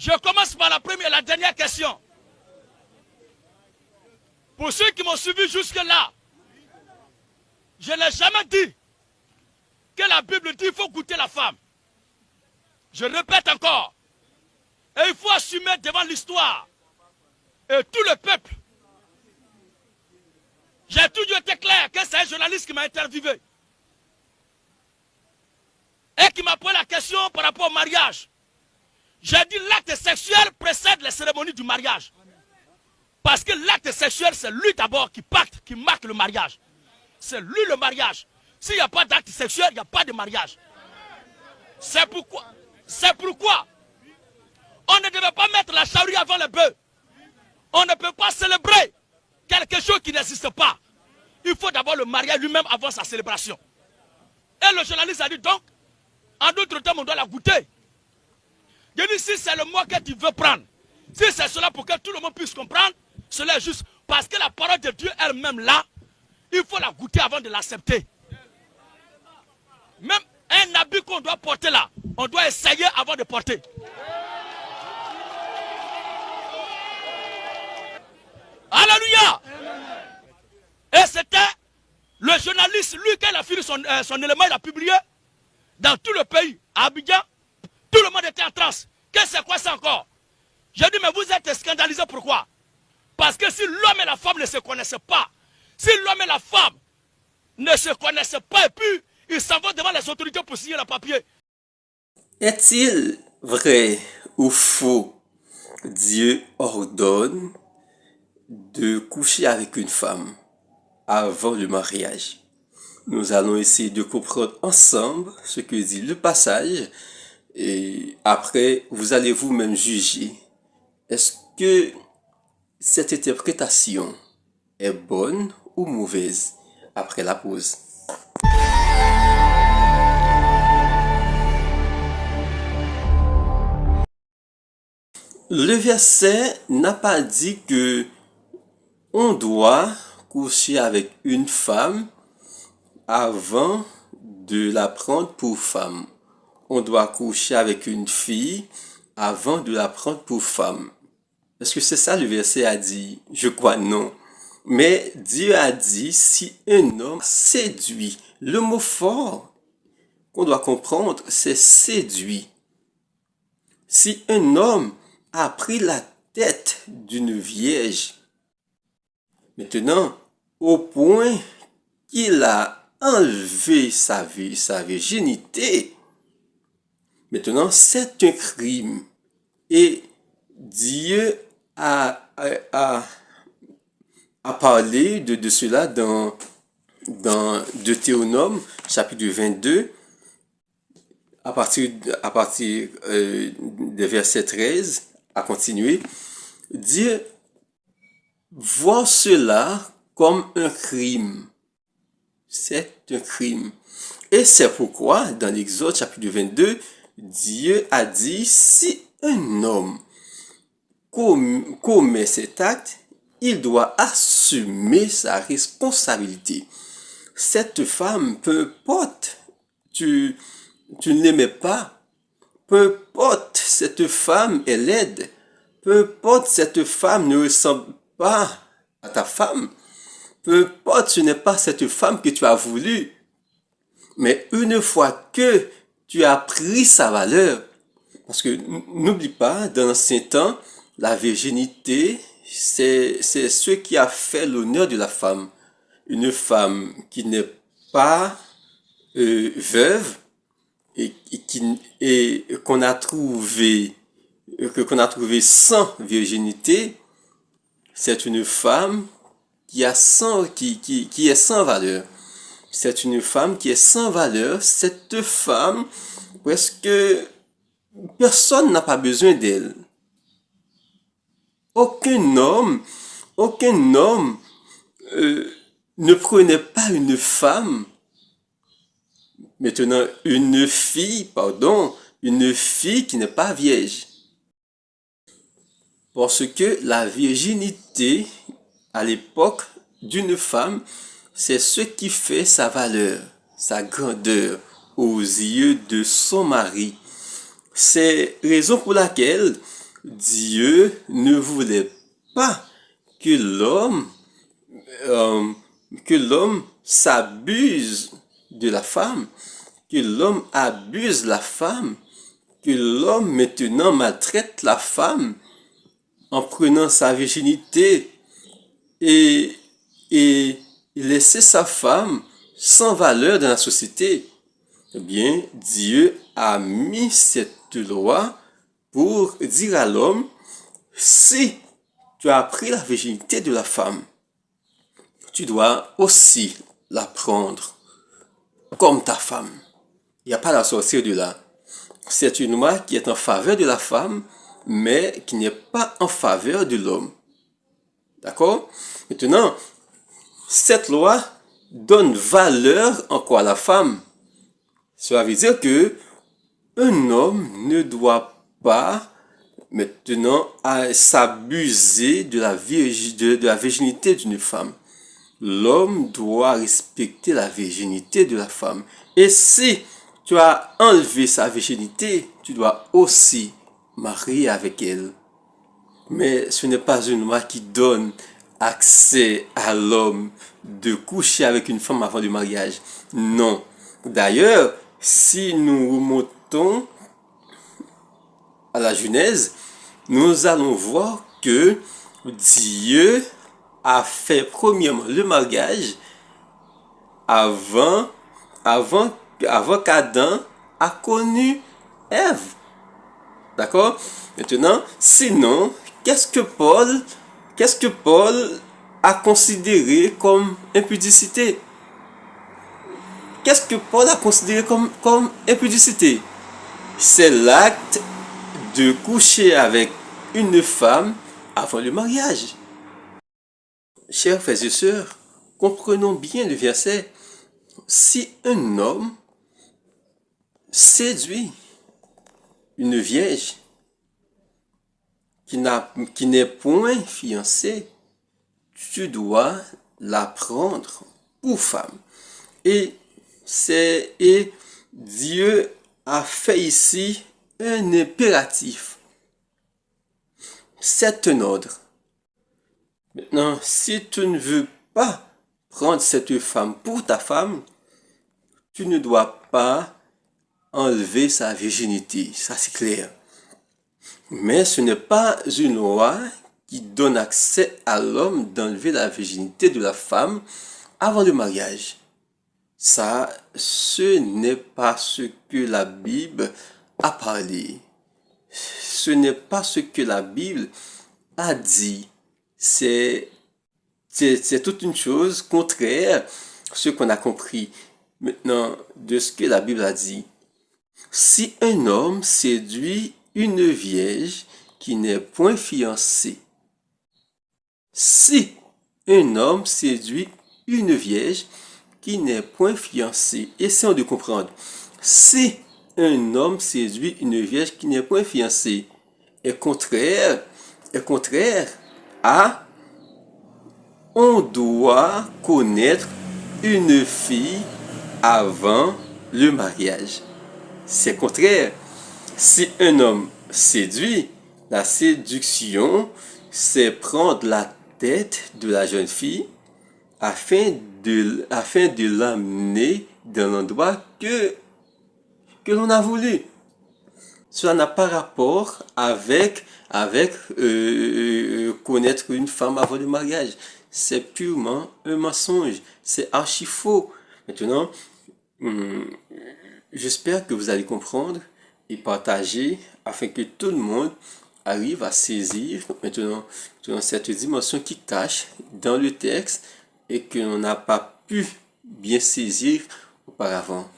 Je commence par la première et la dernière question. Pour ceux qui m'ont suivi jusque-là, je n'ai jamais dit que la Bible dit qu'il faut goûter la femme. Je répète encore. Et il faut assumer devant l'histoire et tout le peuple. J'ai toujours été clair que c'est un journaliste qui m'a interviewé et qui m'a posé la question par rapport au mariage. J'ai dit l'acte sexuel précède les cérémonies du mariage. Parce que l'acte sexuel, c'est lui d'abord qui marque le mariage. C'est lui le mariage. S'il n'y a pas d'acte sexuel, il n'y a pas de mariage. C'est pourquoi on ne devait pas mettre la charrue avant le bœuf. On ne peut pas célébrer quelque chose qui n'existe pas. Il faut d'abord le mariage lui-même avant sa célébration. Et le journaliste a dit donc, en d'autres termes, on doit la goûter. Je dis si c'est le mot que tu veux prendre, si c'est cela pour que tout le monde puisse comprendre, cela est juste. Parce que la parole de Dieu elle-même là, il faut la goûter avant de l'accepter. Même un habit qu'on doit porter là, on doit essayer avant de porter. Alléluia. Et c'était le journaliste, lui, quand il a fini son élément, il a publié dans tout le pays, à Abidjan, tout le monde était en transe. Qu'est-ce que c'est quoi ça encore? J'ai dit, mais vous êtes scandalisés, pourquoi? Parce que si l'homme et la femme ne se connaissaient pas, si l'homme et la femme ne se connaissaient pas, et puis ils s'en vont devant les autorités pour signer le papier. Est-il vrai ou faux? Dieu ordonne de coucher avec une femme avant le mariage. Nous allons essayer de comprendre ensemble ce que dit le passage et après vous allez vous-même juger. Est-ce que cette interprétation est bonne ou mauvaise? Après la pause. Le verset n'a pas dit que on doit coucher avec une femme avant de la prendre pour femme. On doit coucher avec une fille avant de la prendre pour femme. Est-ce que c'est ça le verset a dit? Je crois non. Mais Dieu a dit si un homme séduit. Le mot fort qu'on doit comprendre, c'est séduit. Si un homme a pris la tête d'une vierge, maintenant, au point qu'il a enlevé sa virginité, maintenant, c'est un crime. Et Dieu a parlé de cela dans Deutéronome, chapitre 22, à partir des versets 13, à continuer. Dieu voit cela comme un crime. C'est un crime. Et c'est pourquoi, dans l'Exode chapitre 22, Dieu a dit, si un homme commet cet acte, il doit assumer sa responsabilité. Cette femme, peu importe, tu ne l'aimais pas, peu importe, cette femme est laide, peu importe, cette femme ne ressemble pas à ta femme, peu importe, ce n'est pas cette femme que tu as voulu, mais une fois que tu as pris sa valeur, parce que n'oublie pas, dans l'ancien temps, la virginité, c'est ce qui a fait l'honneur de la femme. Une femme qui n'est pas veuve et qu'on a trouvé sans virginité, c'est une femme qui est sans valeur. C'est une femme qui est sans valeur. Cette femme, presque personne n'a pas besoin d'elle. Aucun homme ne prenait pas une femme. Maintenant, une fille qui n'est pas vierge. Parce que la virginité, à l'époque d'une femme, c'est ce qui fait sa valeur, sa grandeur aux yeux de son mari. C'est raison pour laquelle Dieu ne voulait pas que l'homme s'abuse de la femme, que l'homme abuse la femme, que l'homme maintenant maltraite la femme en prenant sa virginité et, et laisser sa femme sans valeur dans la société. Eh bien, Dieu a mis cette loi pour dire à l'homme, si tu as pris la virginité de la femme, tu dois aussi la prendre comme ta femme. Il n'y a pas à la sortir de là. C'est une loi qui est en faveur de la femme, mais qui n'est pas en faveur de l'homme. D'accord? Maintenant, cette loi donne valeur encore à la femme. Cela veut dire que un homme ne doit pas maintenant s'abuser de la virginité d'une femme. L'homme doit respecter la virginité de la femme. Et si tu as enlevé sa virginité, tu dois aussi marier avec elle. Mais ce n'est pas une loi qui donne accès à l'homme de coucher avec une femme avant le mariage. Non. D'ailleurs, si nous remontons à la Genèse, nous allons voir que Dieu a fait premièrement le mariage avant qu'Adam a connu Ève. D'accord? Maintenant, sinon, qu'est-ce que Paul a considéré comme impudicité? Qu'est-ce que Paul a considéré comme impudicité? C'est l'acte de coucher avec une femme avant le mariage. Chers frères et sœurs, comprenons bien le verset. Si un homme séduit une vierge qui n'est point fiancée, tu dois la prendre pour femme. Et Dieu a fait ici un impératif. C'est un ordre. Maintenant, si tu ne veux pas prendre cette femme pour ta femme, tu ne dois pas enlever sa virginité. Ça, c'est clair. Mais ce n'est pas une loi qui donne accès à l'homme d'enlever la virginité de la femme avant le mariage. Ça, ce n'est pas ce que la Bible a parlé. Ce n'est pas ce que la Bible a dit. C'est toute une chose contraire à ce qu'on a compris maintenant de ce que la Bible a dit. Si un homme séduit une vierge qui n'est point fiancée, si un homme séduit une vierge qui n'est point fiancée, essayons de comprendre. Si un homme séduit une vierge qui n'est point fiancée, est contraire à on doit connaître une fille avant le mariage. C'est contraire. Si un homme séduit, la séduction, c'est prendre la tête de la jeune fille afin de l'amener dans l'endroit que l'on a voulu. Cela n'a pas rapport avec connaître une femme avant le mariage. C'est purement un mensonge. C'est archi faux. Maintenant, j'espère que vous allez comprendre et partager afin que tout le monde arrive à saisir maintenant cette dimension qui cache dans le texte et que l'on n'a pas pu bien saisir auparavant.